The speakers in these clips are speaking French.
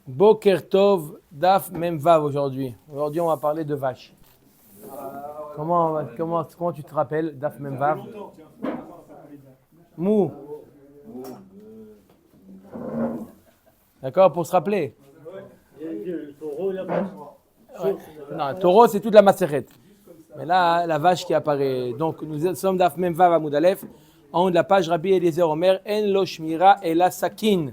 Boker Tov, Daf Memvav aujourd'hui. Aujourd'hui, on va parler de vaches. Comment tu te rappelles, Daf Memvav? Mou. D'accord, pour se rappeler. Ouais. Non, le taureau, c'est toute la macérette. Mais là, la vache qui apparaît. Donc, nous sommes Daf Memvav à Moudalef. En haut de la page, Rabbi Eliezer Omer, En lo shmira et la sakin.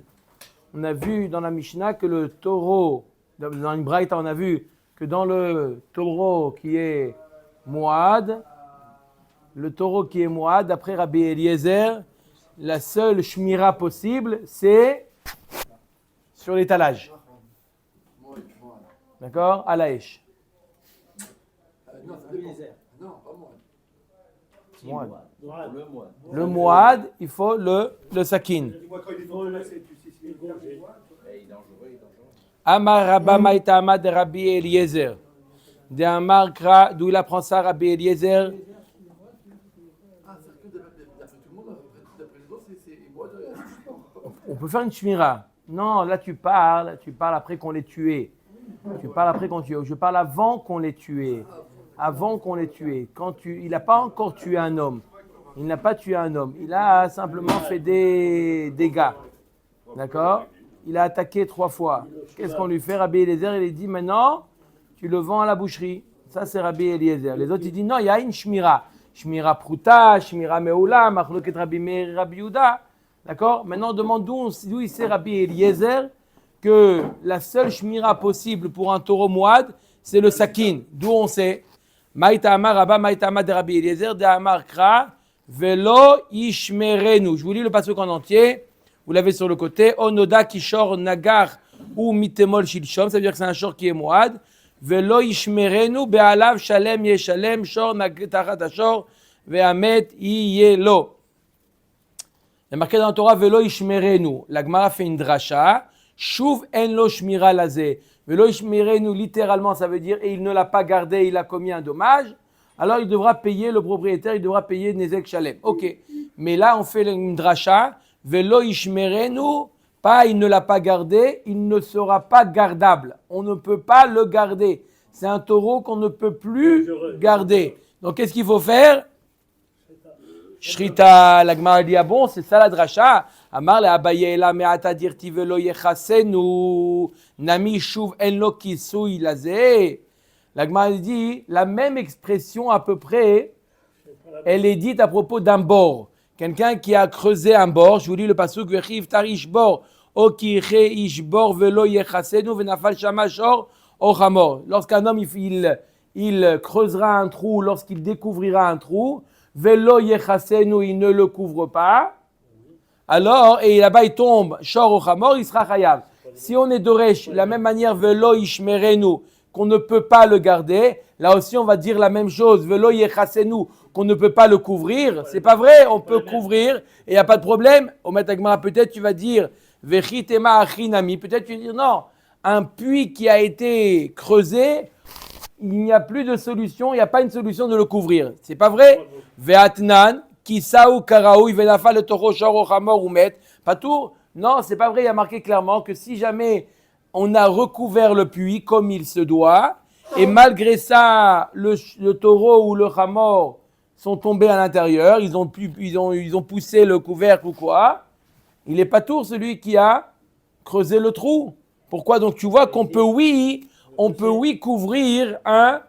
On a vu dans la Mishnah que le taureau, dans une braïta, on a vu que dans le taureau qui est Mouad, d'après Rabbi Eliezer, la seule shmira possible, c'est sur l'étalage. D'accord? À la Esh. Non, ça dépend. Non, pas Mouad. Le Mouad, il faut le sakin. Amar Rabba Maïtama de Rabbi Eliezer. De Amar Kra, d'où il apprend ça, Rabbi Eliezer. On peut faire une shmira. Non, là tu parles après qu'on l'ait tué. Je parle avant qu'on l'ait tué. Il n'a pas encore tué un homme. Il n'a pas tué un homme. Il a simplement fait des dégâts. D'accord? Il a attaqué 3 fois. Qu'est-ce qu'on lui fait? Rabbi Eliezer, il dit maintenant, tu le vends à la boucherie. Ça, c'est Rabbi Eliezer. Les autres, ils disent non, il y a une shmira. Shmira pruta, shmira meoula, machloket Rabbi Meir, Rabbi Yehuda. D'accord? Maintenant, on demande d'où il sait Rabbi Eliezer que la seule shmira possible pour un taureau mouad, c'est le sakin. D'où on sait? Maïta Amar Rabba, Maïta Amar de Rabbi Eliezer, de Amar Kra, Velo Ishmerenu. Je vous lis le passage en entier. Vous l'avez sur le côté. Onoda Kishor Nagar ou Mitemol Shilshom. Ça veut dire que c'est un shor qui est mouad. Velo Ishmerenu Be'alav Shalem Yeshalem Shor Nagtachat Ashor Ve'amet Yelo. Il est marqué dans la Torah Velo Ishmerenu. La Gemara fait une dracha. Shuv en lo shmira lazé. Velo Ishmerenu, littéralement, ça veut dire et il ne l'a pas gardé, il a commis un dommage. Alors il devra payer, le propriétaire, il devra payer Nezek Shalem. Ok. Mais là, on fait une dracha. Velo ishmerenu, pas il ne l'a pas gardé, il ne sera pas gardable. On ne peut pas le garder. C'est un taureau qu'on ne peut plus garder. Donc qu'est-ce qu'il faut faire? Shrita, la Gemara dit, ah bon, c'est ça la dracha. Amar le Abaye la me'ata dirti velo yechasenu, nami shuv en lo kisui lazé. La Gemara dit, la même expression à peu près, elle est dite à propos d'un bord. Quelqu'un qui a creusé un bord, je vous lis le pasuk, vechiv tarish bor, o kiche ish bor velo yechasenu venafal shama shor o chamor. Lorsqu'un homme il creusera un trou, lorsqu'il découvrira un trou, velo yechasenu, il ne le couvre pas, alors, et là-bas il tombe, shor o chamor, il sera chayav. Si on est doresh, la même manière, velo ishmerenu, qu'on ne peut pas le garder, là aussi on va dire la même chose, velo yechasenu, qu'on ne peut pas le couvrir, c'est pas vrai, on peut couvrir et il n'y a pas de problème. Au Matagmara, peut-être tu vas dire vechitema achinami, peut-être tu vas dire non, un puits qui a été creusé, il n'y a plus de solution, il n'y a pas une solution de le couvrir. C'est pas vrai? Ve'atnan, kisaou karaou, venafa le toro shoro chamor ou met, pas tout. Non, c'est pas vrai, il y a marqué clairement que si jamais on a recouvert le puits comme il se doit, et malgré ça, le taureau ou le chamor sont tombés à l'intérieur, ils ont poussé le couvercle ou quoi, il n'est pas tour celui qui a creusé le trou. Pourquoi? Donc tu vois qu'on peut couvrir un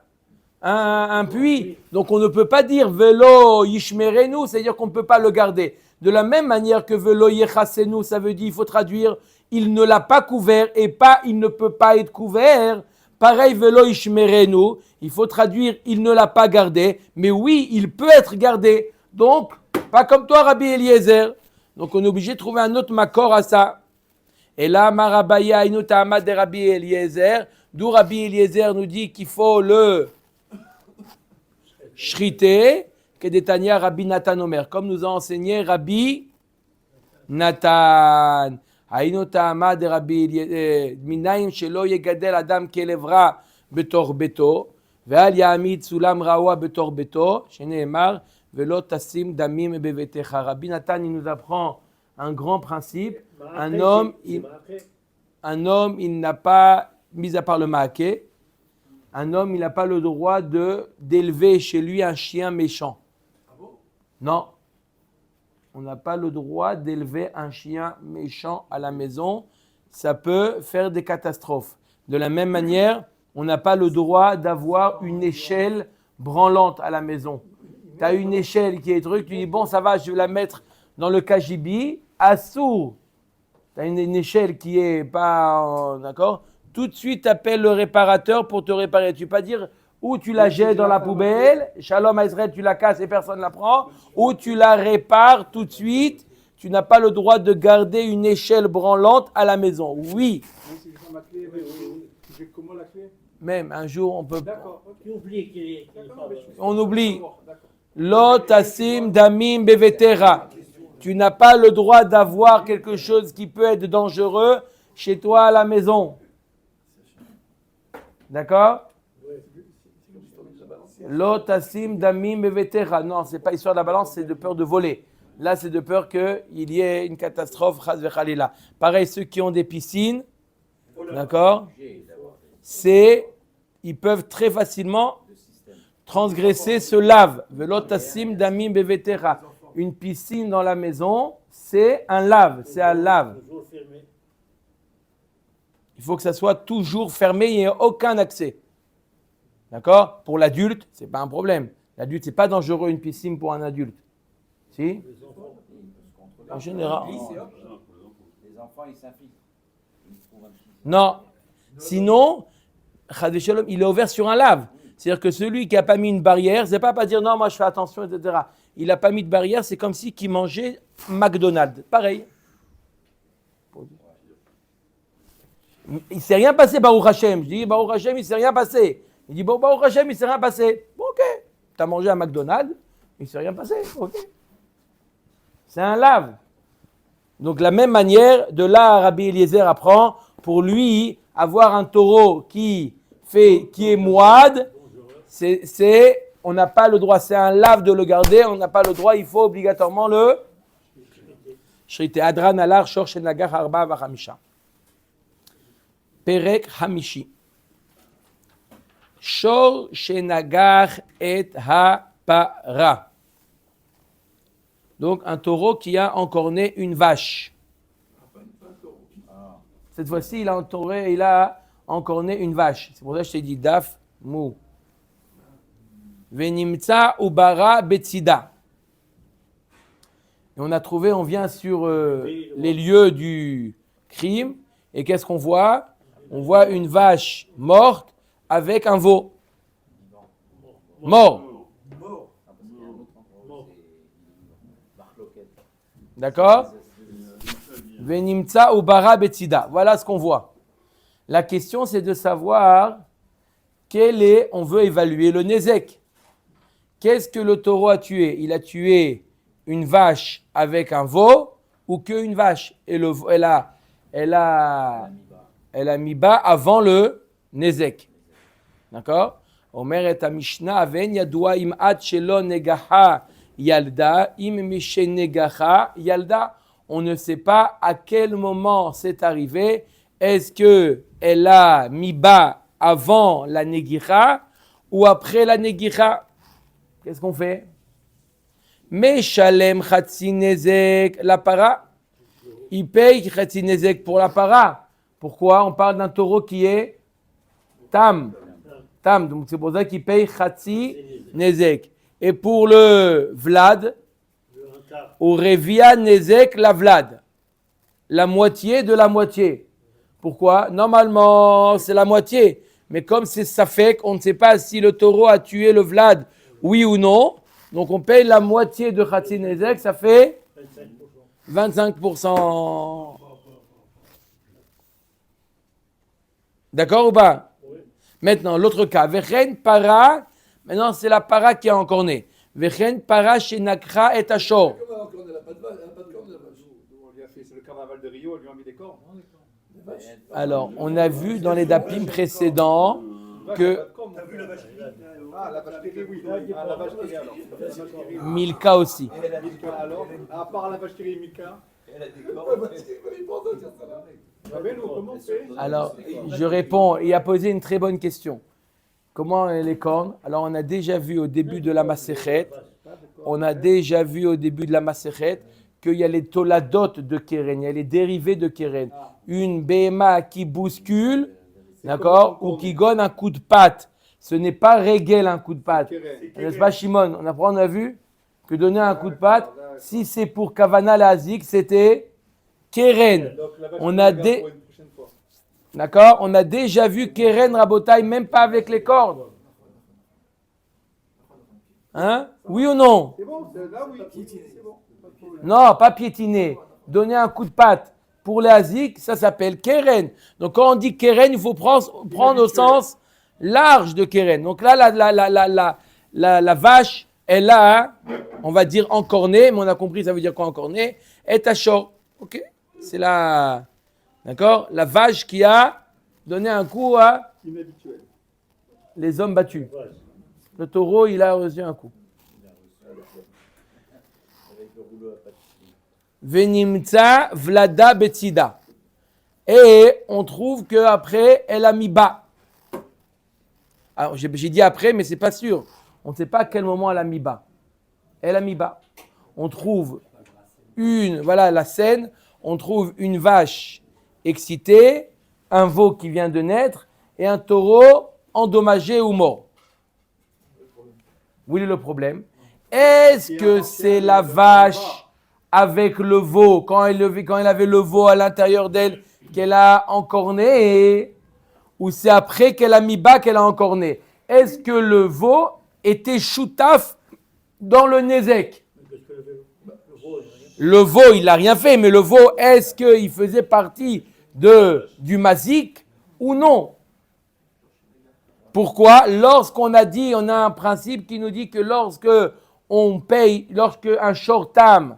puits. Donc on ne peut pas dire velo yishmerenu, c'est-à-dire qu'on ne peut pas le garder. De la même manière que velo yechasenu, ça veut dire, il faut traduire, il ne l'a pas couvert et pas il ne peut pas être couvert. Pareil, velo ishmerenu, il faut traduire, il ne l'a pas gardé, mais oui, il peut être gardé. Donc, pas comme toi, Rabbi Eliezer. Donc, on est obligé de trouver un autre makor à ça. Et là, Marabaya inutama de Rabbi Eliezer, d'où Rabbi Eliezer nous dit qu'il faut le shriter, que détania Rabbi Nathan Omer, comme nous a enseigné Rabbi Nathan. היינו טעמה דרבי מנין שלא יגדל אדם כלב רע בתוך ביתו ואל יעמיד סולם רעוע בתוך ביתו שנאמר ולא תשים דמים בביתך. Rabbi Nathan il nous apprend un grand principe. Un homme un homme, il n'a pas, mis à part le maaké, un homme, il n'a pas le droit d'élever chez lui un chien méchant. Ah bon? Non. On n'a pas le droit d'élever un chien méchant à la maison. Ça peut faire des catastrophes. De la même manière, on n'a pas le droit d'avoir une échelle branlante à la maison. Tu as une échelle qui est truc, tu dis bon, ça va, je vais la mettre dans le cagibi, assourd. Tu as une échelle qui est pas. D'accord? Tout de suite, tu appelles le réparateur pour te réparer. Tu ne peux pas dire ou tu la jettes dans la poubelle, Shalom à Israël, tu la casses et personne ne la prend, ou tu la répares tout de suite. Tu n'as pas le droit de garder une échelle branlante à la maison. Oui. Comment la clé? Même un jour, on peut. D'accord. Tu oublies qu'il est On oublie. Lot asim damim bevetera. Tu n'as pas le droit d'avoir quelque chose qui peut être dangereux chez toi à la maison. D'accord? Lot asim damim bevetera. Non, c'est pas histoire de la balance, c'est de peur de voler. Là, c'est de peur qu'il y ait une catastrophe. Chas vechalila. Pareil, ceux qui ont des piscines, d'accord? Ils peuvent très facilement transgresser ce lave. Velot asim damim bevetera. Une piscine dans la maison, c'est un lave, c'est un lave. toujours fermé. Il faut que ça soit toujours fermé, il n'y ait aucun accès. D'accord? Pour l'adulte, ce n'est pas un problème. L'adulte, ce n'est pas dangereux une piscine pour un adulte. Si? En général. Les enfants, ils s'infiltrent. Non. Sinon, Chas v'Shalom, il est ouvert sur un lave. C'est-à-dire que celui qui n'a pas mis une barrière, c'est pas dire non, moi je fais attention, etc. Il n'a pas mis de barrière, c'est comme si il mangeait McDonald's. Pareil. Il ne s'est rien passé, Baruch Hashem. Je dis, Baruch Hashem, il ne s'est rien passé. Il dit, bon, Baruch Hashem, il ne s'est rien passé. Bon, ok. Tu as mangé un McDonald's, il ne s'est rien passé. Ok. C'est un lave. Donc, de la même manière, de là, Rabbi Eliezer apprend, pour lui, avoir un taureau qui est moide, on n'a pas le droit, c'est un lave de le garder, on n'a pas le droit, il faut obligatoirement le shrité. Adran alar shor shenagar arba v'chamisha. Perek hamishi. Shor shenagar et ha-para. Donc un taureau qui a encorné une vache. Cette fois-ci, il a encorné une vache. C'est pour ça que je t'ai dit daf mou. Venimtsa ubara betsida. Et on vient sur les lieux du crime. Et qu'est-ce qu'on voit? On voit une vache morte avec un veau. Mort. D'accord? Venimtsa ubara betsida. Voilà ce qu'on voit. La question, c'est de savoir on veut évaluer le nezek. Qu'est-ce que le taureau a tué? Il a tué une vache avec un veau ou qu'une vache? Et elle a mis bas avant le nezek. D'accord? Omer et Mishnah aven yadua im ad shelo negaha yalda im mishe negaha yalda. On ne sait pas à quel moment c'est arrivé. Est-ce qu'elle a mis bas avant la negicha ou après la negicha? Qu'est-ce qu'on fait? Meshalem chatzi nezek la para. Il paye chatzi nezek pour la para. Pourquoi? On parle d'un taureau qui est tam. Tam, donc c'est pour ça qu'il paye chatzi nezek. Et pour le vlad, ou revia nezek la vlad. La moitié de la moitié. Pourquoi? Normalement, c'est la moitié. Mais comme c'est safek, on ne sait pas si le taureau a tué le vlad, oui ou non. Donc on paye la moitié de Khatsi Nezek, ça fait 25%. D'accord ou pas? Oui. Maintenant, l'autre cas. Vechen para, maintenant c'est la para qui a encorné. Vechen para shenakra et ashor. C'est le carnaval de Rio, ils lui ont mis des cornes. Alors, on a vu dans les dapim précédents que T'as vu la vache qui Ah, la vache qui oui. Ah, la vache qui alors. Milka aussi. Milka alors. À part la vache qui Milka. Elle a des cornes. Rabbeinu, comment on fait? Alors, je réponds, il a posé une très bonne question. Comment les cornes? Alors, on a déjà vu au début de la Masechet, qu'il y a les toladot de Keren, il y a les dérivés de Keren. Une BMA qui bouscule, d'accord, ou qui donne un coup de patte. Ce n'est pas régel un coup de patte. N'est-ce pas, Shimon? On a vu que donner un coup de patte, si c'est pour Kavana Lazik, c'était Keren. D'accord? On a déjà vu Keren Rabotai, même pas avec les cordes. Hein? Oui ou non? C'est bon, là oui. C'est bon. Non, pas piétiner. Donner un coup de patte pour les azik, ça s'appelle Keren. Donc quand on dit Keren, il faut prendre au sens large de Keren. Donc là, la vache, elle a, on va dire encornée, mais on a compris, ça veut dire quoi encornée? Est à chaud. Ok? C'est la, d'accord? La vache qui a donné un coup à Inhabituel. les hommes battus. Le taureau, il a reçu un coup. Venimtsa vlada betsida. Et on trouve qu'après, elle a mis bas. Alors, j'ai dit après, mais c'est pas sûr. On ne sait pas à quel moment elle a mis bas. Elle a mis bas. On trouve voilà la scène, on trouve une vache excitée, un veau qui vient de naître et un taureau endommagé ou mort. Où est le problème? Est-ce que c'est la vache avec le veau, quand elle avait le veau à l'intérieur d'elle, qu'elle a encorné, ou c'est après qu'elle a mis bas qu'elle a encorné? Est-ce que le veau était choutaf dans le nézek? Le veau, il n'a rien fait, mais le veau, est-ce qu'il faisait partie du mazik ou non? Pourquoi? Lorsqu'on a dit, on a un principe qui nous dit que lorsque un shortam,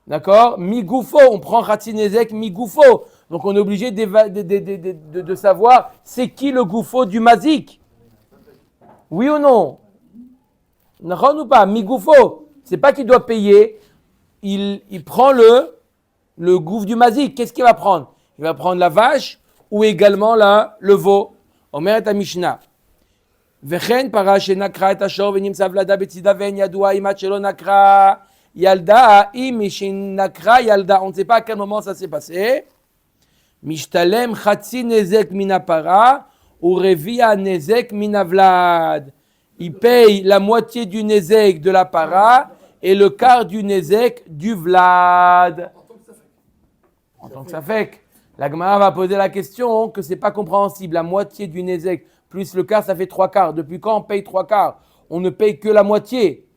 d'accord, migoufo, on prend Khatsinezek migoufo, donc on est obligé de savoir c'est qui le goufo du mazik. Oui ou non? N'achon ou pas? Migoufo, c'est pas qu'il doit payer, il prend le gouffre du mazik. Qu'est-ce qu'il va prendre? Il va prendre la vache ou également le veau. Omer et Mishnah. וכן פרה שנקרה את השור ונמצא ולדה בצידה ואין ידוע אם עד שלא נקרה ילדה, אם שנקרה ילדה, on ne sait pas à quel moment ça s'est passé, משתלם חצי נזק מן הפרה ורביע נזק מן הוולד. Il paye la moitié du nezek de la para et le quart du nezek du vlad. En tant que ça fait, la Gemara va poser la question que c'est pas compréhensible. La moitié du nezek plus le quart, ça fait 3/4. Depuis quand on paye 3/4? On ne paye que la moitié.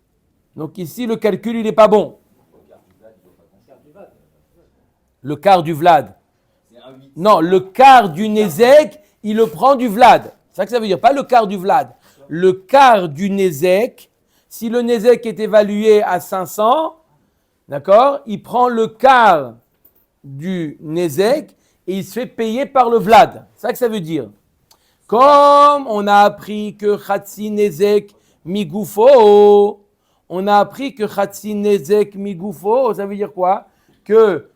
Donc ici, le calcul, il n'est pas bon. Le quart du vlad. Non, le quart du nezek, il le prend du vlad. C'est ça que ça veut dire, pas le quart du vlad. Le quart du nezek, si le nezek est évalué à 500, d'accord, il prend le quart du nezek et il se fait payer par le vlad. C'est ça que ça veut dire. Comme on a appris que Khatsi Nezek Migoufo, ça veut dire quoi? Que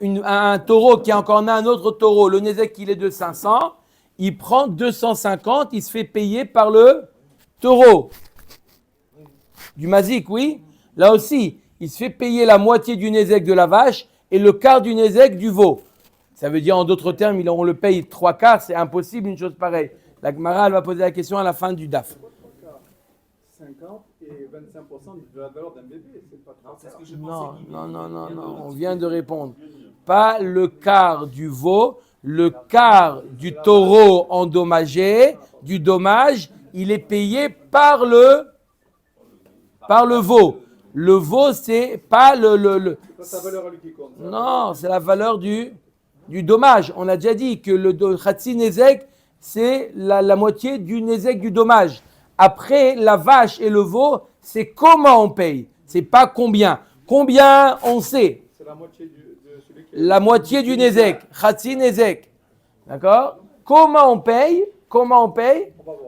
un taureau qui a encore un autre taureau, le Nezek il est de 500, il prend 250, il se fait payer par le taureau. Du mazik, oui. Là aussi, il se fait payer la moitié du Nezek de la vache et le quart du Nezek du veau. Ça veut dire, en d'autres termes, on le paye 3/4, c'est impossible une chose pareille. La Gemara, elle va poser la question à la fin du DAF. 50 et 25% de la valeur d'un bébé, c'est pas trop. Non, on vient de répondre. Pas le quart du veau, le quart du taureau endommagé, du dommage, il est payé par le veau. Le veau, c'est pas C'est sa valeur à lui qui compte. Non, c'est la valeur du dommage. On a déjà dit que le Khatsi Nezek, c'est la moitié du Nezek du dommage. Après, la vache et le veau, c'est comment on paye. C'est pas combien. Combien, on sait. C'est la moitié de celui qui... La moitié du Nezek. Khatsi Nezek. D'accord? Comment on paye?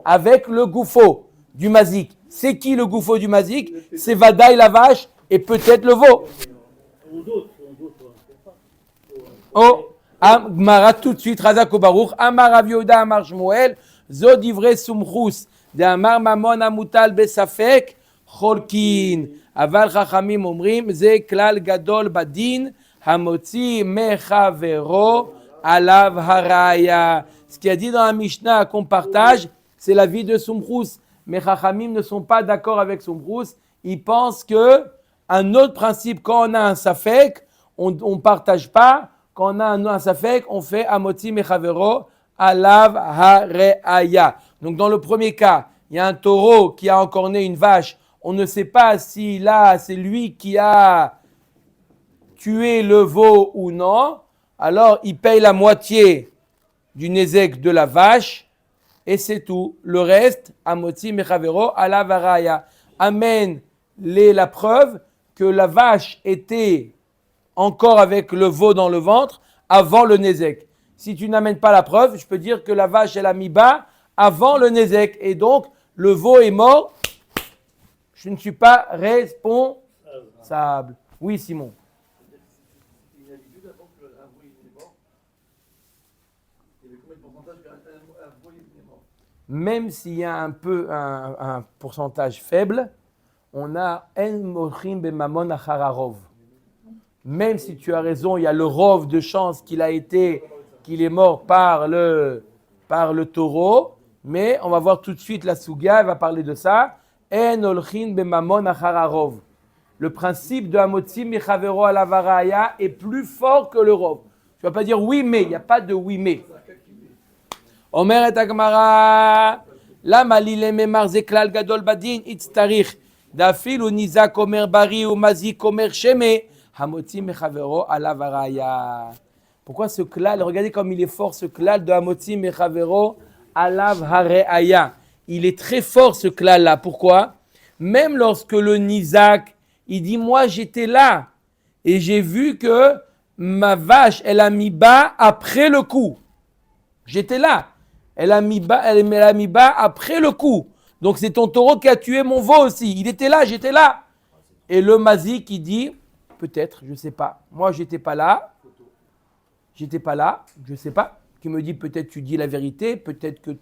Avec le goufo du mazik. C'est qui le goufo du mazik? C'est Vadaï la vache et peut-être le veau. Oh, Amara tout de suite, Razak Baruch, Amar Rav Yehuda, Amar Shmuel, Zod Ivrei Sumchus, de Amar Mamon Amutal Besafek, Cholkin, Aval Chachamim Omrim, Ze Klal Gadol Badin, Hamotzi Mechavero, Alav Haraya. Ce qui a dit dans la Mishnah qu'on partage, c'est la vie de Sumchus. Mais Chachamim ne sont pas d'accord avec Sumchus. Ils pensent que un autre principe, quand on a un Safek, on ne partage pas. Quand on a un Safek, on fait Amotzi Mechavero, Alav Haraya. Donc dans le premier cas, il y a un taureau qui a encorné une vache. On ne sait pas si là, c'est lui qui a tué le veau ou non. Alors, il paye la moitié du nezek de la vache et c'est tout. Le reste, Amotzi Mechavero, Alav Haraya. Amène la preuve que la vache était encore avec le veau dans le ventre avant le nezek. Si tu n'amènes pas la preuve, je peux dire que la vache, elle a mis bas avant le nezek. Et donc, le veau est mort. Je ne suis pas responsable. Oui, Simon. Il y a l'habitude avant qu'un veau est mort. Il y avait combien de pourcentage qu'un veau est mort? Même s'il y a un pourcentage faible, on a En Mochim Bemamon Achararov. Même si tu as raison, il y a le rov de chance qu'il est mort par le taureau, mais on va voir tout de suite la Souga, elle va parler de ça. En olchin bemamon achararov. Le principe de Amotzi Mechavero Alav Haraya est plus fort que le rov. Tu vas pas dire oui mais, il n'y a pas de oui mais. Omer et Agmara, lama lile memar zeklal gadol badin itztarich dafil ou nizak omer bari ou mazik omer sheme Hamotzi Mechavero Alav Haraya. Pourquoi ce klal? Regardez comme il est fort ce klal de Hamotzi Mechavero Alav Haraya. Il est très fort ce klal là. Pourquoi? Même lorsque le nizak, il dit moi j'étais là et j'ai vu que ma vache elle a mis bas après le coup. J'étais là. Elle a mis bas après le coup. Donc c'est ton taureau qui a tué mon veau aussi. Il était là, j'étais là. Et le mazik il dit peut-être, je ne sais pas. Moi j'étais pas là, je ne sais pas. Qui me dit peut-être tu dis la vérité, peut-être que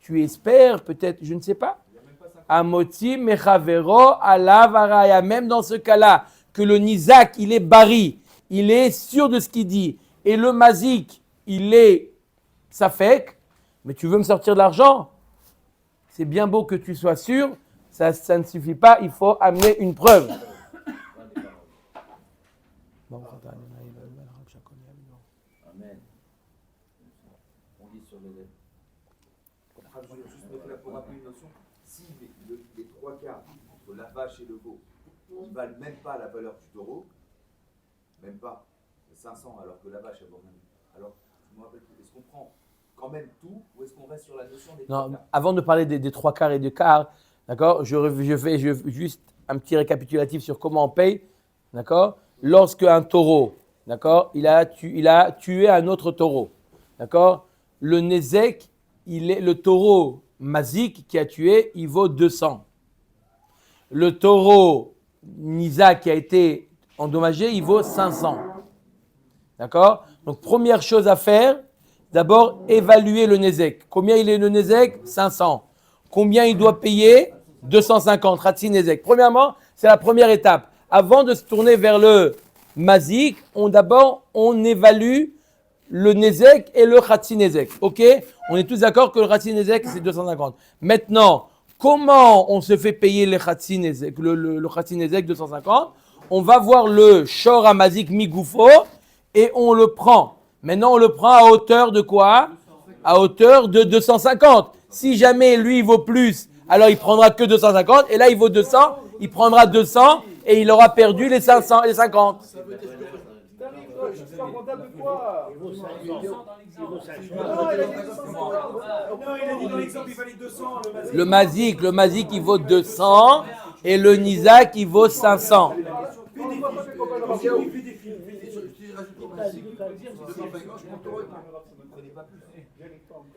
tu espères, peut-être, je ne sais pas. Amotzi Mechavero Alav Haraya. Même dans ce cas-là, que le nizak, il est bari, il est sûr de ce qu'il dit, et le mazik, il est safek, mais tu veux me sortir de l'argent? C'est bien beau que tu sois sûr, ça ne suffit pas, il faut amener une preuve. Amen. On lit sur les lèvres. Pour rappeler une notion, si les trois quarts entre la vache et le veau ne valent même pas la valeur du taureau, même pas 500 alors que la vache elle vaut même. Alors, je me rappelle, est-ce qu'on prend quand même tout ou est-ce qu'on reste sur la notion des trois quarts? Avant de parler des trois quarts et des quarts, d'accord, je fais juste un petit récapitulatif sur comment on paye, d'accord. Lorsque un taureau, d'accord, il a tué un autre taureau, d'accord, le nezek, le taureau mazik qui a tué, il vaut 200. Le taureau nisa qui a été endommagé, il vaut 500. D'accord? Donc, première chose à faire, d'abord, évaluer le nezek. Combien il est le nezek? 500. Combien il doit payer? 250. Ratsi nezek. Premièrement, c'est la première étape. Avant de se tourner vers le mazik, on évalue le nezek et le Khatsi nezek. Ok? On est tous d'accord que le Khatsi nezek, c'est 250. Maintenant, comment on se fait payer le Khatsi nezek, le Khatsi nezek 250? On va voir le Shor Amazik Migoufo et on le prend. Maintenant, on le prend à hauteur de quoi? À hauteur de 250. Si jamais lui, il vaut plus, alors il prendra que 250. Et là, il vaut 200. Il prendra 200 et il aura perdu les 500 et les 50. Je suis pas comptable de quoi? Non, il a dit dans l'exemple, il fallait 200. Le mazik, il vaut 200 et le nizak, il vaut 500.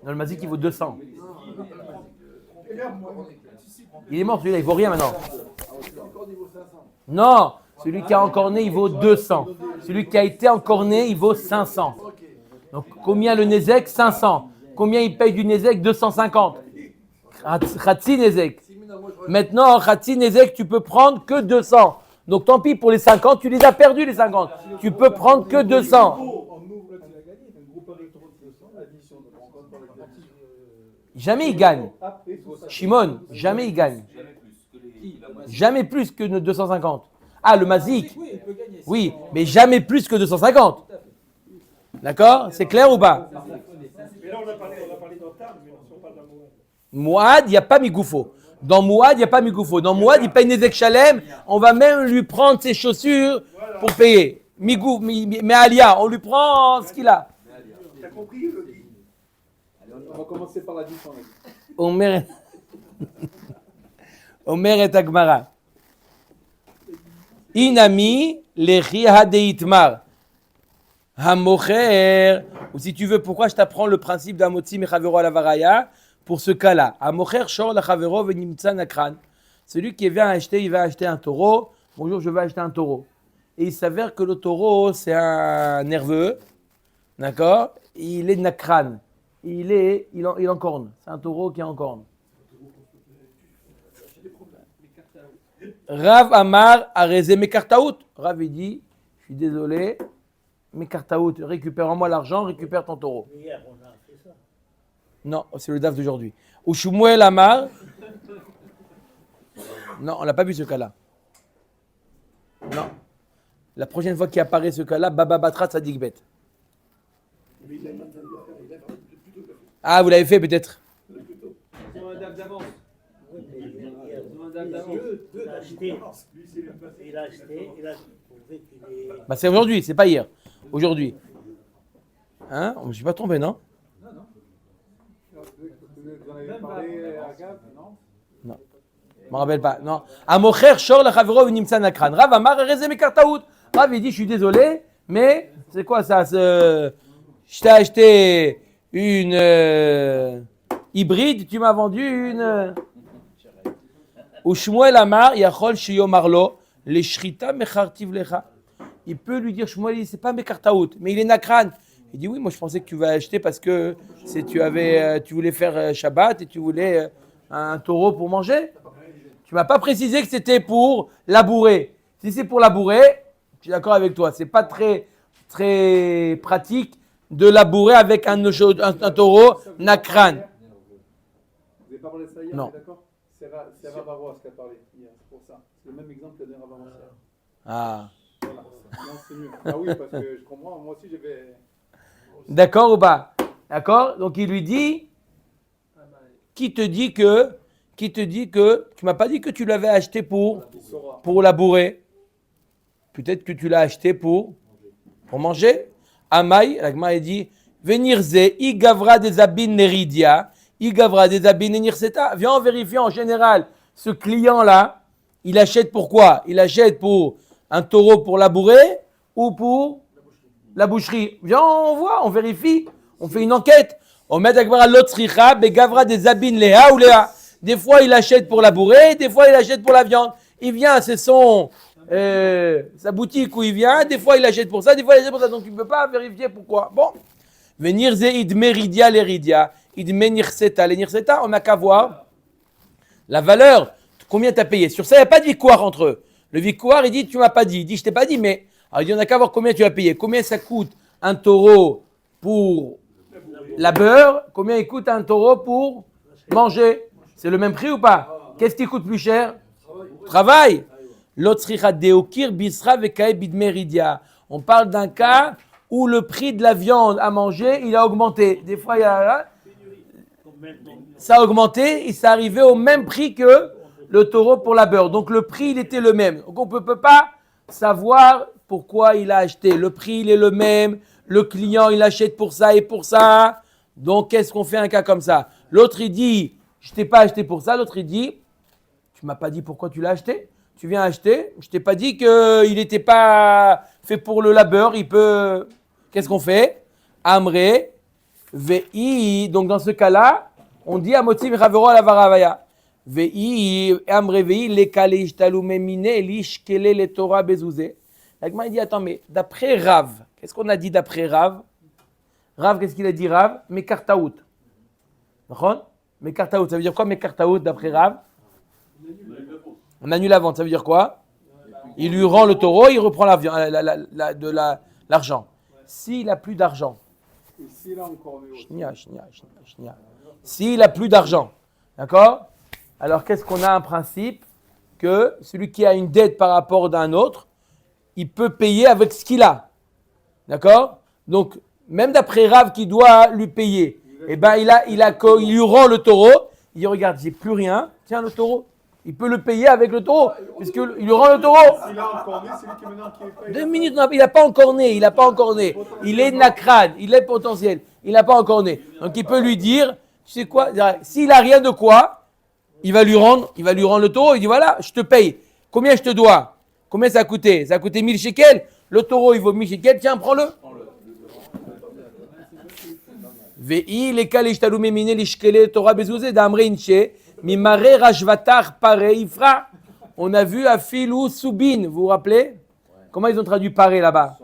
Non, le mazik, il vaut 200. Il est mort, celui-là, il vaut rien maintenant. Non, celui qui a encorné, il vaut 200. Celui qui a été encorné, il vaut 500. Donc, combien le Nézek? 500. Combien il paye du Nézek? 250. Khatsi Nézek. Maintenant, Khatsi Nézek, tu peux prendre que 200. Donc, tant pis pour les 50, tu les as perdus, les 50. Tu peux prendre que 200. Jamais il gagne. Shimon, jamais il gagne. Jamais plus que 250. Ah, le Mazik. Oui, mais jamais plus que 250. D'accord? C'est clair ou pas? Mais là, on a parlé d'un terme, mais on parle d'un mot. Mouad, il n'y a pas Migoufo. Dans Mouad, il n'y a pas Migoufo. Dans Mouad, il paye Nezek Shalem. On va même lui prendre ses chaussures pour payer. Mais Alia, on lui prend ce qu'il a. T'as compris On va commencer par la distance. Omer et Agmara. Inami lechiha deitmar. Hamocher. Ou si tu veux, pourquoi je t'apprends le principe d'Amotzi mechavero à la varaya? Pour ce cas-là. Hamocher shor la chavero venimtsa nakran. Celui qui vient acheter, il va acheter un taureau. Bonjour, je vais acheter un taureau. Et il s'avère que le taureau, c'est un nerveux. D'accord? Il est nakran. Il est en corne. C'est un taureau qui est en corne. Rav Amar a rezé Mekartaout. Rav il dit, je suis désolé, Mekartaout, récupère en moi l'argent, récupère ton taureau. Hier, on a fait ça. Non, c'est le DAF d'aujourd'hui. Ou Shmuel Amar. Non, on n'a pas vu ce cas-là. Non. La prochaine fois qu'il apparaît ce cas-là, Baba Batra Tzadik-Bet. Ah, vous l'avez fait peut-être. Ils ont un DAF d'avance. Oui, mais il a acheté, il a prouvé qu'il est... Bah, c'est aujourd'hui, c'est pas hier. Aujourd'hui. Hein? Je ne suis pas trompé, non? Vous en avez parlé à Gab, non? Non. Je me rappelle pas. Non. Amocher shor la chavero venimtsa nakran. Rav Amar rezé Mekartaout. Rav il dit, je suis désolé, mais c'est quoi ça? Je t'ai acheté une hybride, tu m'as vendu une... Ou Shmuel Amar, Yachol Shiyomarlo, les Shrita Mechartiv Lecha. Il peut lui dire, Shmuel, c'est pas Mekartaout, mais il est Nakran. Il dit, oui, moi je pensais que tu vas acheter parce que tu voulais faire Shabbat et tu voulais un taureau pour manger. Tu m'as pas précisé que c'était pour labourer. Si c'est pour labourer, je suis d'accord avec toi, c'est pas très, très pratique de labourer avec un taureau Nakran. Vous n'avez pas parlé de ça hier, Non. d'accord? C'est Rav Aroas qui a parlé hier, c'est pour ça. C'est le même exemple que donné Rav Aroas. Ah. Voilà. Non, c'est mieux. Ah oui, parce que je comprends, moi aussi j'avais... D'accord ou pas? D'accord? Donc il lui dit, qui te dit que tu m'as pas dit que tu l'avais acheté pour labourer. Peut-être que tu l'as acheté pour manger. Amaï, l'agma dit, venir ze, igavra des abin neridia, igavra des abin nirseta. Viens en vérifier en général, ce client-là, il achète pour quoi? Il achète pour un taureau pour labourer ou pour la boucherie. Viens, on voit, on vérifie, on fait une enquête. On met d'agmara l'otricha, begavra des abin léa ou léa. Des fois, il achète pour labourer, des fois, il achète pour la viande. Il vient, c'est sa boutique où il vient, des fois il achète pour ça, des fois il achète pour ça, donc tu ne peux pas vérifier pourquoi. Bon, venir ze idmeridia l'eridia, idmenirseta l'enirseta, on n'a qu'à voir la valeur, combien tu as payé. Sur ça, il n'y a pas de victoire entre eux. Le victoire, il dit, tu ne m'as pas dit, il dit, je ne t'ai pas dit, mais alors, il dit, on n'a qu'à voir combien tu as payé, combien ça coûte un taureau pour la beurre, combien il coûte un taureau pour manger. C'est le même prix ou pas? Qu'est-ce qui coûte plus cher? Travail. On parle d'un cas où le prix de la viande à manger, il a augmenté. Des fois, ça a augmenté et ça arrivait au même prix que le taureau pour la beurre. Donc le prix, il était le même. Donc on ne peut pas savoir pourquoi il a acheté. Le prix, il est le même. Le client, il achète pour ça et pour ça. Donc qu'est-ce qu'on fait un cas comme ça? L'autre, il dit, je ne t'ai pas acheté pour ça. L'autre, il dit, tu ne m'as pas dit pourquoi tu l'as acheté. Tu viens acheter, je ne t'ai pas dit qu'il n'était pas fait pour le labeur, il peut... Qu'est-ce qu'on fait? Amré, vei, donc dans ce cas-là, on dit à motiv ravero à la varavaya. Vei, amré vei, le kale ishtalume mine, lish kele le Torah bezouzé. L'agma il dit, attends, mais d'après Rav, qu'est-ce qu'on a dit d'après Rav? Rav, qu'est-ce qu'il a dit Rav? Mekartaout. D'accord? Mekartaout, ça veut dire quoi Mekartaout d'après Rav? On annule la vente, ça veut dire quoi? Il lui rend le taureau, il reprend l'argent. S'il n'a plus d'argent, s'il n'a plus d'argent, d'accord? Alors qu'est-ce qu'on a un principe? Que celui qui a une dette par rapport d'un autre, il peut payer avec ce qu'il a. D'accord? Donc, même d'après Rav qui doit lui payer, eh ben, il lui rend le taureau, il dit regarde, j'ai plus rien, tiens le taureau. Il peut le payer avec le taureau, puisqu'il lui rend le taureau. S'il a encore né, c'est lui qui maintenant qui paye. 2 minutes, non, il n'a pas encore né, Il est nacrane, il est potentiel, il n'a pas encore né. Donc il peut lui dire, tu sais quoi, s'il n'a rien de quoi, il va lui rendre le taureau, il dit voilà, je te paye. Combien je te dois? Combien ça a coûté? Ça a coûté 1000 shekels. Le taureau, il vaut 1000 shekels, tiens, prends-le. Ve'i les kalishtalu memine lishkele Torah bezouze d'amre inche. Mimare rajvatar pare ifra. On a vu à Filou Soubin, vous vous rappelez? Comment ils ont traduit pare là-bas?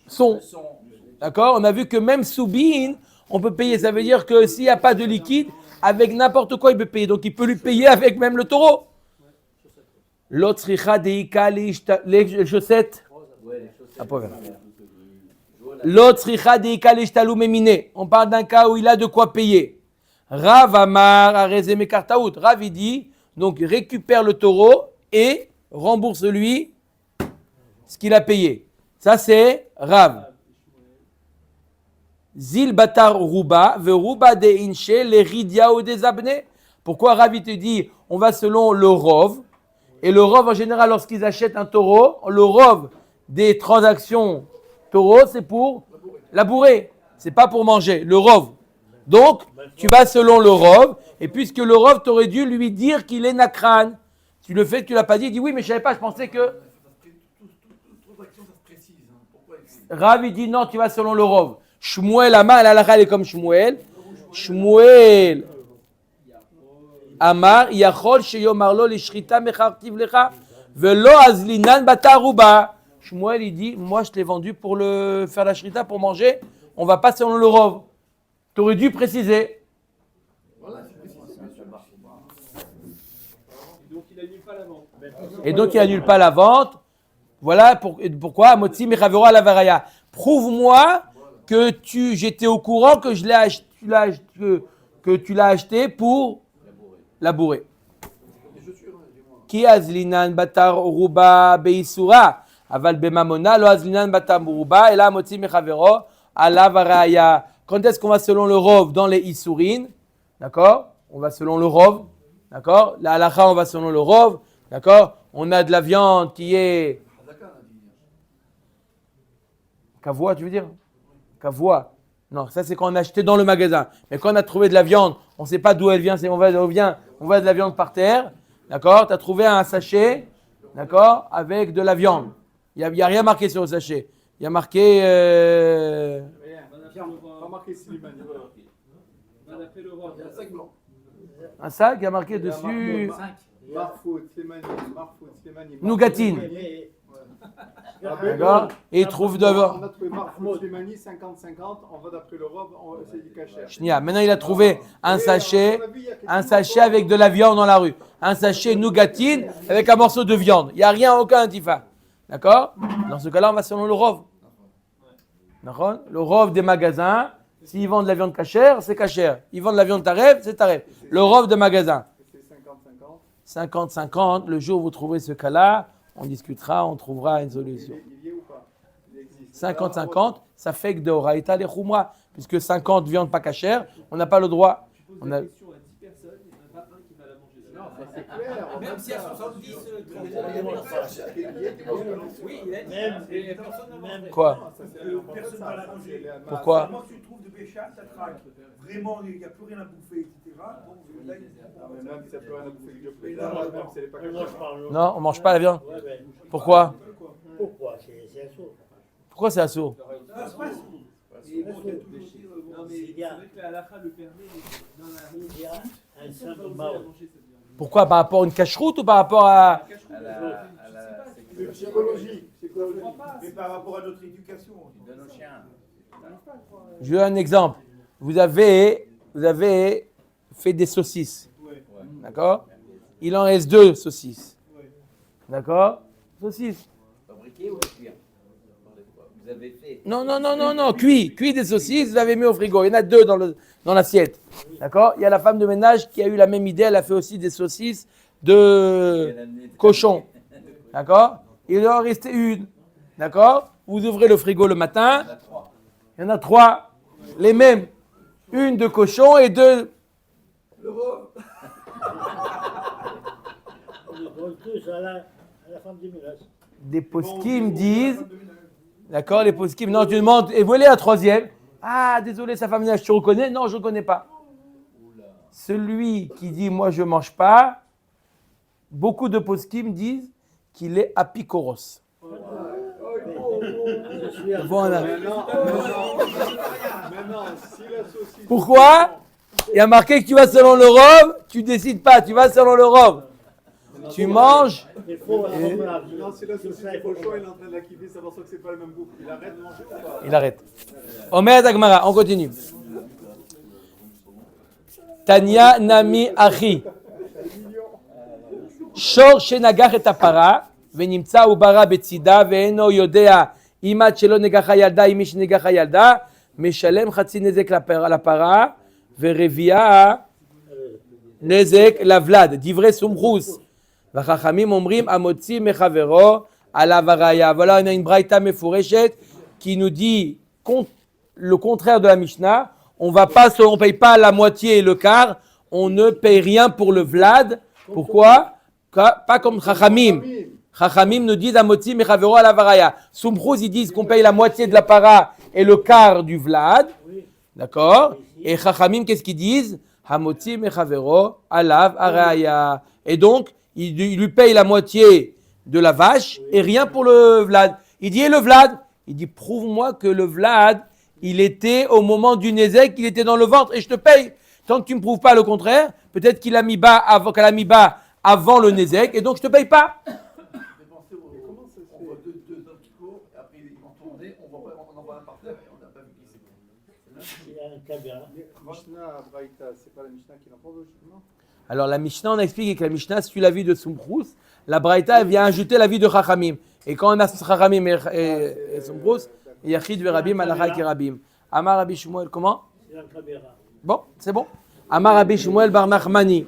Son. D'accord? On a vu que même Soubin, on peut payer. Ça veut dire que s'il n'y a pas de liquide, avec n'importe quoi, il peut payer. Donc il peut lui payer avec même le taureau. L'autre richa deika les chaussettes. L'autre richa deika les shtalou memine. On parle d'un cas où il a de quoi payer. Rav amar arezeme kartaout. Rav il dit, donc récupère le taureau et rembourse-lui ce qu'il a payé. Ça c'est Rav. Zil batar ruba, ve ruba de inche, les ridia ou des abnés. Pourquoi Rav il te dit, on va selon le rov. Et le rov, en général, lorsqu'ils achètent un taureau, le rov des transactions taureau, c'est pour labourer. C'est pas pour manger, le rov. Donc, tu vas selon le rov. Et puisque le rov, tu aurais dû lui dire qu'il est nakran. Tu le fais, tu l'as pas dit. Il dit oui, mais je savais pas, je pensais que... Rav, il dit non, tu vas selon le rov. Shmuel, Amar, la halakha, elle est comme Shmuel. Shmuel... Amar, Yachol, Sheyomarlo, Lishrita, Mechartiv Lecha, Velo Azlinan Bataruba. Shmuel, il dit, moi je l'ai vendu pour faire la shrita, pour manger, on va pas selon le rov. Tu aurais dû préciser. Et donc il annule pas la vente. Voilà pourquoi, Motzi Mechavero à la Varaya. Prouve-moi que j'étais au courant que que tu l'as acheté pour labourer. Qui azlinan batar ruba beisura, aval bemamona lo azlinan batar ruba, et là motzi mechavero ala varaya. Quand est-ce qu'on va selon le rov dans les isurin? D'accord? On va selon le rov. D'accord? La halakha, on va selon le rov. D'accord? On a de la viande qui est kavoa, tu veux dire? Kavoa. Non, ça c'est quand on a acheté dans le magasin. Mais quand on a trouvé de la viande, on ne sait pas d'où elle vient, on voit de la viande par terre. D'accord? Tu as trouvé un sachet, d'accord, avec de la viande. Il n'y a rien marqué sur le sachet. Il y a marqué... Pas marqué Slimani. Il y a 5 blancs. Un sac, il y a marqué dessus... Marfout, Slimani. Nougatine. D'accord? Et il trouve devant. On a trouvé Marfout, Slimani, 50-50. On va d'après le robe, c'est du cachère. Maintenant, il a trouvé un sachet avec de la viande dans la rue. Un sachet nougatine avec un morceau de viande. Il n'y a rien, aucun antifa. D'accord? Dans ce cas-là, on va selon le rov. D'accord? Le rov des magasins, s'ils vendent de la viande cachère, c'est cachère. Ils vendent de la viande taref, c'est taref. Le rov de magasin. C'est 50-50. 50-50. Le jour où vous trouvez ce cas-là, on discutera, on trouvera une solution. Il y est ou pas? 50-50, ça fait que de Oraïta les Khumra, puisque 50 viande pas cachère, on n'a pas le droit. On a... question à 10 personnes, il n'y en a pas un qui va la manger. Non, ça c'est clair. Même si à 70, Oui, même. Quoi? personne ne va la manger. Pourquoi? Vraiment, tu trouves de Béchat, ça craque. Vraiment, il n'y a plus rien à bouffer, etc. Bon, là, Même si ça peut rien à bouffer que je même si elle n'est pas cachère. Non, on mange pas la viande. Pourquoi? Pourquoi? C'est un saut. Pourquoi c'est assourd? Il y a un simple mao. Pourquoi? Par rapport à une cacheroute ou par rapport à... C'est psychologique. Mais par rapport à notre éducation. De nos chiens. Je veux un exemple. Vous avez fait des saucisses. Ouais. D'accord? Il en reste 2 saucisses. Ouais. D'accord? Saucisses. Fabriqué ou cuire? Vous avez fait. Non. Cuit des saucisses, vous avez mis au frigo. Il y en a 2 dans l'assiette. D'accord? Il y a la femme de ménage qui a eu la même idée. Elle a fait aussi des saucisses de cochon. D'accord? Il en restait une. D'accord? Vous ouvrez le frigo le matin. Il y en a 3. Les mêmes. Une de cochon et 2. On les donne tous à la femme du ménage. Des poskim disent. D'accord, les poskim. Non, tu demandes. Et vous voulez la 3e? Ah, désolé, sa femme de ménage, tu reconnais? Non, je ne reconnais pas. Celui qui dit moi je ne mange pas, beaucoup de poskim disent qu'il est apikoros. Je suis à Voilà. Maintenant, si la saucisse. Pourquoi? Il y a marqué que tu vas selon le rhum, tu décides pas, tu vas selon le rhum. Tu manges. Il faut Non, si la saucisse est cochon, il est en train de la kiffer, ça s'aperçoit que c'est pas le même goût. Il arrête de manger ou pas? Il arrête. Omer Dagmara, on continue. Tanya Nami Achi. Shor Shenagach et Apara, Venimtsa Ubara Betzida, Veeno Yodea, Imat Shelo Negacha Yalda, Imish Negacha Yalda, Meshalem Chatzi Nezek la Para, Verevia Nezek la Vlad, Divrei Sumchus. Vachachamim Omrim Amotzi Mechavero, Alavaraya. Voilà, on a une braïta mefureshet qui nous dit le contraire de la Mishnah. On ne paye pas la moitié et le quart. On ne paye rien pour le Vlad. Pourquoi? Pas comme Chachamim. Chachamim nous disent Amotzi Mechavero Alavaraya. Sumchus, ils disent qu'on paye la moitié de la para et le quart du Vlad. D'accord? Et Chachamim, qu'est-ce qu'ils disent? Hamotzi Mechavero Alavaraya. Et donc, il lui paye la moitié de la vache et rien pour le Vlad. Il dit, et le Vlad? Il dit, prouve-moi que le Vlad, il était au moment du Nézek, il était dans le ventre et je te paye. Tant que tu ne me prouves pas le contraire, peut-être qu'elle a mis bas avant le Nézek et donc je ne te paye pas. Comment ça se fait? On voit deux anticorps, et après ils vont tourner, on envoie un par terre et on n'a pas vu qui c'est. Il y a un caméra. Mishnah, Braïta, c'est pas la Mishnah qui l'en parle, non? Alors la Mishnah, on a expliqué que la Mishnah suit la vie de Sumprous. La Braïta, elle vient ajouter la vie de Chachamim. Et quand on a Chachamim et Sumprous, il y a Chid Verabim, Alachak et Rabim. Amar Rabbi Shmuel, comment? C'est la caméra. Bon, c'est bon. Amar Rabbi Shmuel bar Nachmani.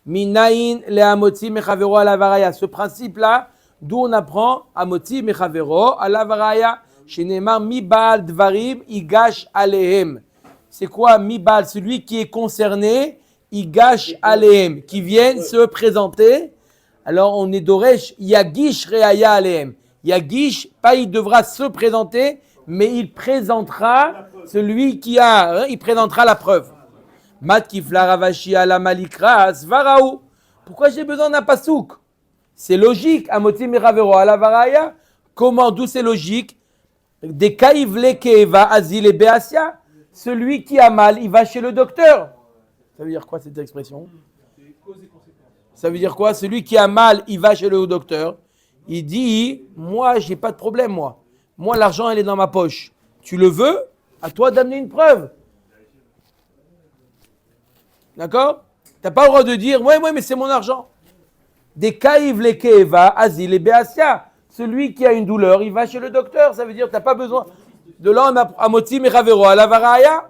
Minayin le Amotzi Mechavero Alavaraya. Ce principe-là, d'où on apprend Amotzi Mechavero Alavaraya. Chez Neymar, Mi Baal Dvarim, Igash Alehem. C'est quoi Mi Baal? Celui qui est concerné, Igash Alehem, qui viennent se présenter. Alors on est Doresh, Yagish Reaya Alehem. Yagish, pas il devra se présenter, mais il présentera celui qui a, il présentera la preuve. Matkifla Ravashi ala Malikra Svaraou. Pourquoi j'ai besoin d'un pasouk? C'est logique. Amotzi Mechavero Alavaraya. Comment? D'où c'est logique? Des Kaivle Keva Azil et Beasia. Celui qui a mal, il va chez le docteur. Ça veut dire quoi cette expression? Ça veut dire quoi? Celui qui a mal, il va chez le docteur. Il dit, moi, j'ai pas de problème, moi. Moi, l'argent, elle est dans ma poche. Tu le veux? À toi d'amener une preuve. D'accord? Tu n'as pas le droit de dire, ouais, mais c'est mon argent. Des Kaïv le Keva, Azil et Beasia. Celui qui a une douleur, il va chez le docteur. Ça veut dire que tu n'as pas besoin. De là, on a Amotzi Mechavero Alavaraya.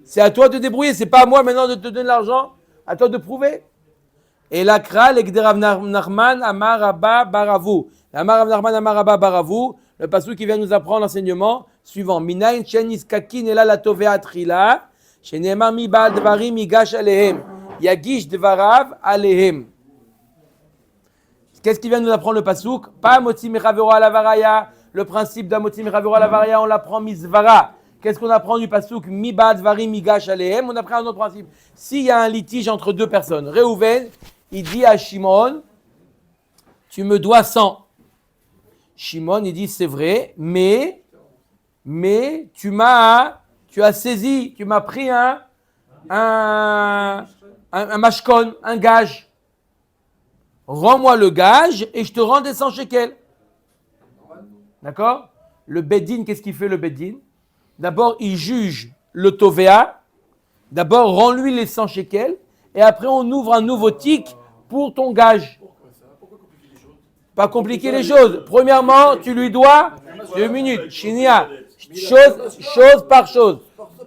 C'est à toi de débrouiller. C'est pas à moi maintenant de te donner l'argent. À toi de prouver. Et la kral, Ekderav Nachman, Amar Abba Baravou. Amar Rav Nachman, Amar Abba Baravou. Le passage qui vient nous apprendre l'enseignement suivant. Minayin Chen Iskakin Ela la Tovea Trila. Sheneemar Mi Baal Dvarim Igash Alehem. Yagish Dvarav Alehem. Qu'est-ce qui vient nous apprendre le pasouk? Pas Amotzi Mechavero Alavaraya. Le principe d'Amotzi Mechavero Alavaraya, on l'apprend Mizvara. Qu'est-ce qu'on apprend du pasouk? Mi Baal Dvarim Igash Alehem. On apprend un autre principe. S'il y a un litige entre deux personnes, Réhouven, il dit à Shimon, tu me dois 100. Shimon, il dit, c'est vrai, mais tu as saisi, tu m'as pris un mashkon, un gage. Rends-moi le gage et je te rends des 100 shekels. D'accord? Le Beddin, qu'est-ce qu'il fait le Beddin? D'abord, il juge le Tovea. D'abord, rends-lui les 100 shekels. Et après, on ouvre un nouveau tic pour ton gage. Pas compliquer les choses. Premièrement, tu lui dois 2 minutes. Chinia. Chose par chose.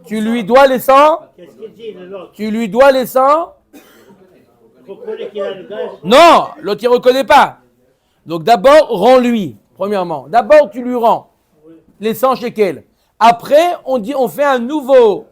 Tu lui dois les 100. Qu'est-ce qu'il dit l'autre? Tu lui dois les 100. Il reconnaît qu'il a le gage. Non, l'autre, il ne reconnaît pas. Donc d'abord, rends-lui. Premièrement. D'abord, tu lui rends les 100 shekels. Après, on fait un nouveau.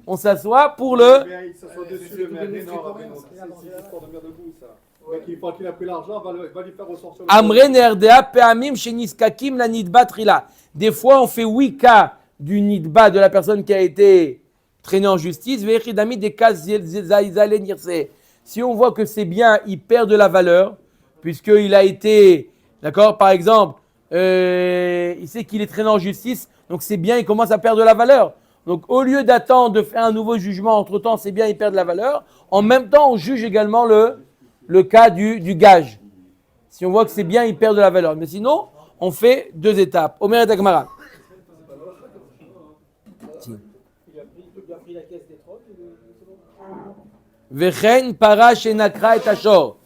On s'assoit pour le... Il s'assoit dessus, le maire. Mais non, c'est l'histoire de merde debout, ça. Le mec, une fois qu'il a pris l'argent, va lui faire ressortir le... Amre nerdea peamim sheniskakim la nidba trila. Des fois, on fait 8 cas du nidba de la personne qui a été traînée en justice. Vechidami des cas zaizale nirse. Si on voit que c'est bien, il perd de la valeur, puisqu'il a été, d'accord, par exemple, il sait qu'il est traîné en justice, donc c'est bien, il commence à perdre de la valeur. Donc au lieu d'attendre de faire un nouveau jugement, entre-temps, c'est bien, il perd de la valeur. En même temps, on juge également le cas du gage. Si on voit que c'est bien, il perd de la valeur. Mais sinon, on fait 2 étapes. Omer et Agmara. Si. Vechen parash et nakra et tachor.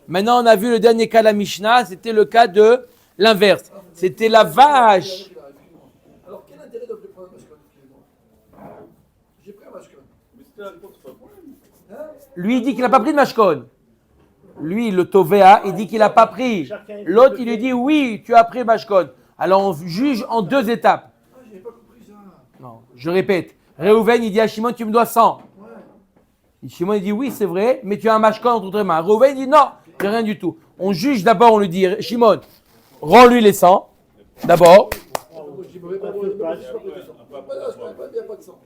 Maintenant, on a vu le dernier cas de la Mishnah, c'était le cas de l'inverse. C'était la vache. Alors, quel intérêt de prendre un mashkon? J'ai pris un mashkon. Lui, il dit qu'il n'a pas pris de mashkon. Lui, le Tovea, il dit qu'il n'a pas pris. L'autre, il lui dit oui, tu as pris mashkon. Alors, on juge en 2 étapes. Ah, j'ai pas compris ça. Non, je répète. Réhouven, il dit à Shimon, tu me dois 100. Shimon, il dit oui, c'est vrai, mais tu as un mashkon entre tes mains. Réhouven, il dit non, j'ai rien du tout. On juge d'abord, on lui dit, Shimon, rends-lui les 100. D'abord. Je ne pas prendre pas de sang.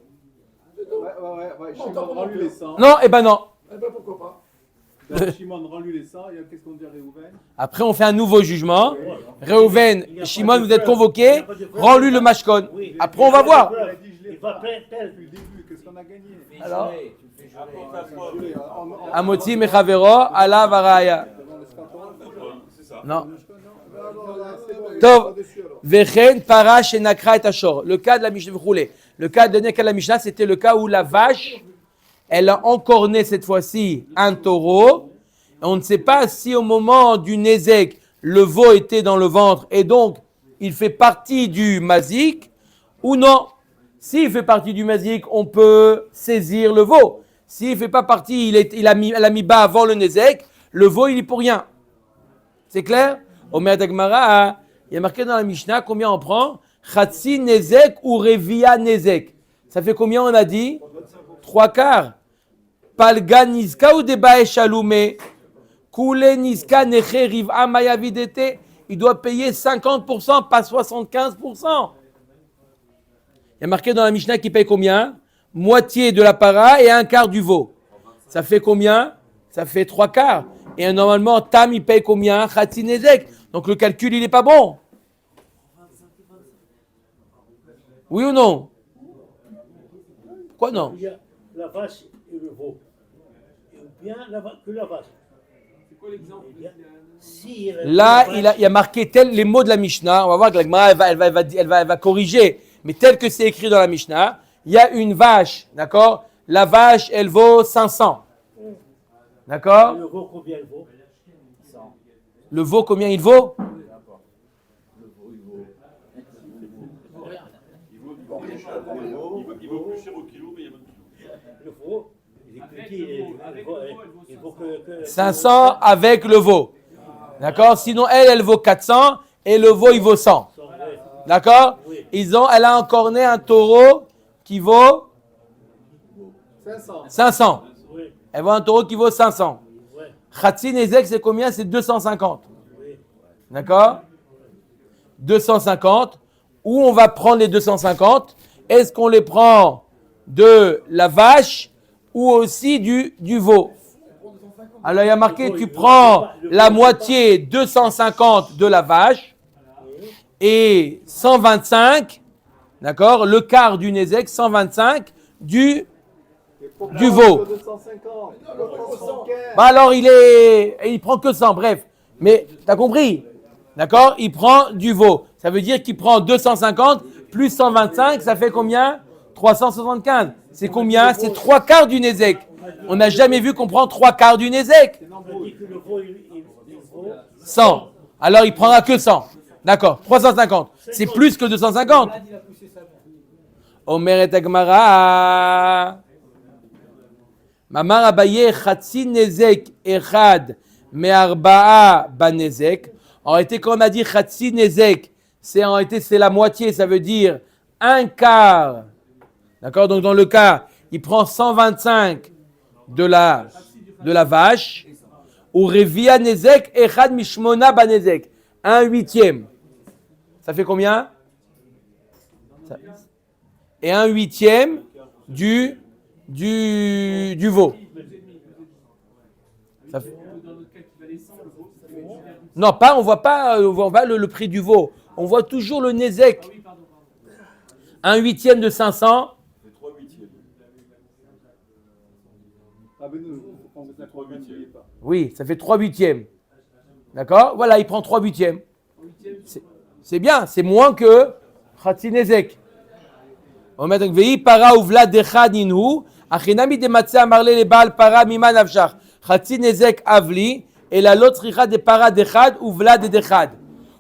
Ouais. Shimon, rends-lui les 100. Non, eh ben non. Eh ben pourquoi pas? Shimon, rends-lui les 100. Et qu'est-ce qu'on dit à Réhouven? Après, on fait un nouveau jugement. Réhouven, Shimon, vous êtes convoqués. Rends-lui le mashkon. Après, on va voir. Il va perdre. Depuis le début, qu'est-ce qu'on a gagné? Alors, Amoti Mechavero, Allah Varaya. Non. Tov, Vechen, Parash et Nakra et Ashor. Le cas de la Mishnah, le cas de la Mishnah, c'était le cas où la vache, elle a encorné cette fois-ci un taureau. On ne sait pas si au moment du Nézek, le veau était dans le ventre et donc il fait partie du mazik ou non. S'il fait partie du mazik, on peut saisir le veau. S'il ne fait pas partie, elle a mis bas avant le Nézek, le veau il est pour rien. C'est clair? Omer Dagmara, il y a marqué dans la Mishnah combien on prend? Chatsi Nezek ou Revia Nezek. Ça fait combien on a dit? 3/4. Palga Niska ou Debae Shalume. Koule Niska Neche Riv'a Mayavidete. Il doit payer 50%, pas 75%. Il y a marqué dans la Mishnah qu'il paye combien? Moitié de la para et 1/4 du veau. Ça fait combien? Ça fait 3/4. Et normalement, Tam, il paye combien? Chatsi Nezek. Donc le calcul, il n'est pas bon. Oui ou non? Quoi non? Il y a la vache et le veau. Ou bien que la vache. C'est quoi l'exemple? Là, il y a marqué les mots de la Mishnah. On va voir que la Gemara, elle va corriger. Mais tel que c'est écrit dans la Mishnah, il y a une vache, d'accord? La vache, elle vaut 500. D'accord? Le veau, combien il vaut? Le veau, combien il vaut? Il vaut plus cher au kilo, mais il y a même kilo. Le veau, il est petit, il vaut que 500 avec le veau. D'accord? Sinon, elle vaut 400 et le veau, il vaut 100. D'accord? Elle a encorné un taureau qui vaut 500. Elle vaut un taureau qui vaut 500. Khatsi Nezek, c'est combien? C'est 250. D'accord? 250. Où on va prendre les 250? Est-ce qu'on les prend de la vache ou aussi du veau? Alors il y a marqué, tu prends la moitié 250 de la vache et 125, d'accord, le quart du Nézek, 125 du du veau. 250. 315. Bah alors il prend que 100, bref. Mais t'as compris? D'accord? Il prend du veau. Ça veut dire qu'il prend 250 plus 125, ça fait combien? 375. C'est combien? C'est 3/4 du Nézek. On n'a jamais vu qu'on prend 3/4 du Nézek. On dit que le veau, il vaut 100. Alors il prendra que 100. D'accord, 350. C'est plus que 250. Omer et Agmara. Mamar Abaye Chatsi Nezek Echad Me'arba'a Banezek. En réalité, quand on a dit Chatsi Nezek, c'est la moitié, ça veut dire un quart. D'accord, donc dans le cas, il prend 125 de la vache. Ou Revia Nezek Echad Mishmona Banezek. 1/8. Ça fait combien? Et 1/8 du veau. Ça fait... Non, pas, on voit pas le prix du veau. On voit toujours le Nézek. 1/8 de 500. C'est 3/8. Ah, mais nous, on met 3/8. Oui, ça fait 3/8. D'accord? Voilà, il prend 3/8. C'est bien, c'est moins que Chatsi Nezek. On met donc Vei para uvla dechad inhu, achinami de matzah amarle le baal para miman avshach. Chatsi Nezek avli, et la lot richa de para dechad uvla de dechad.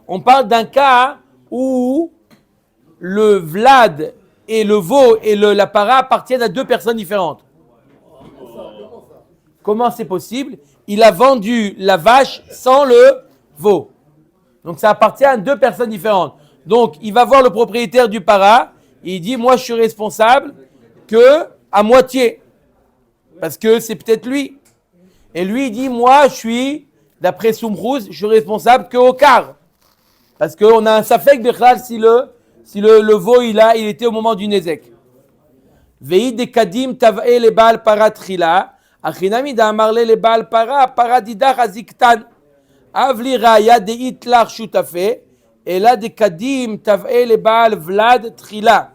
On parle d'un cas où le vlad et le veau et la para appartiennent à deux personnes différentes. Comment c'est possible? Il a vendu la vache sans le veau. Donc ça appartient à deux personnes différentes. Donc il va voir le propriétaire du para, et il dit moi je suis responsable que à moitié. Parce que c'est peut-être lui. Et lui il dit moi je suis, d'après Soumrouz, je suis responsable qu'au quart. Parce qu'on a un safek bechal si le veau il était au moment du Nézek. Vei de kadim tav'e le baal para trila, achinami da amarle le baal para didach aziktan. Avli raya de itlach shutafe, et là de kadim tav'e le baal vlad trila.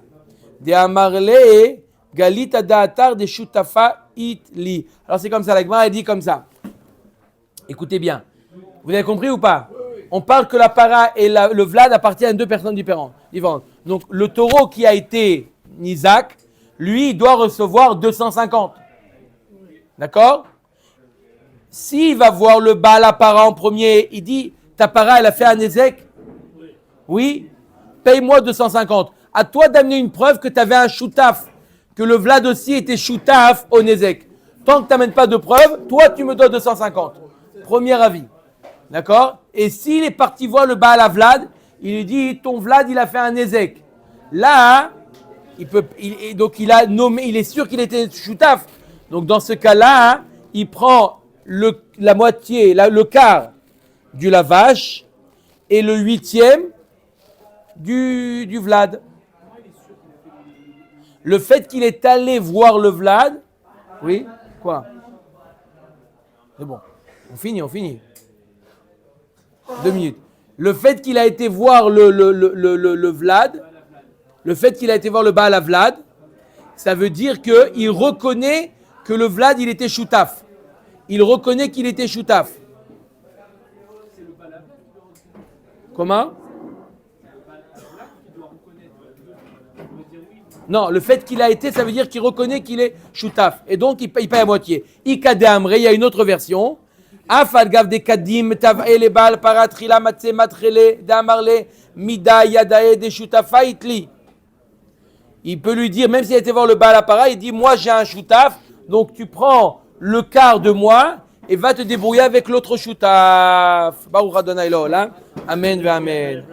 De amarle galit adaatar de shutafa itli. Alors c'est comme ça, la Gemara dit comme ça. Écoutez bien. Vous avez compris ou pas? On parle que la para et le vlad appartiennent à deux personnes différentes. Donc le taureau qui a été Isaac, lui, il doit recevoir 250. D'accord? S'il va voir le Baal à para en premier, il dit, ta para, elle a fait un Nézek? Oui. Paye-moi 250. À toi d'amener une preuve que tu avais un choutaf, que le vlad aussi était choutaf au Nézek. Tant que tu n'amènes pas de preuve, toi, tu me dois 250. Premier avis. D'accord? Et s'il est parti voir le Baal à Vlad, il lui dit, ton Vlad, il a fait un Nézek. Là, donc il a nommé, il est sûr qu'il était choutaf. Donc dans ce cas-là, il prend la moitié, le quart du la vache et le 8e du Vlad. Le fait qu'il est allé voir le Vlad, oui, quoi? C'est bon, on finit. 2 minutes. Le fait qu'il a été voir le Vlad, le fait qu'il a été voir le Baal à Vlad, ça veut dire qu'il reconnaît que le Vlad, il était choutaf. Il reconnaît qu'il était choutaf. Comment? Non, le fait qu'il a été, ça veut dire qu'il reconnaît qu'il est choutaf. Et donc, il paye à moitié. Ikade Amre, il y a une autre version. Afal gav de kadim tav'e le Baal paratrila matze matrele d'amarle mida yadae de choutafa itli. Il peut lui dire, même s'il a été voir le Baal à para, il dit, moi j'ai un choutaf, donc tu prends le quart de moi et va te débrouiller avec l'autre choutaf. Baruch Adonai L'Olam. Amen ve amen.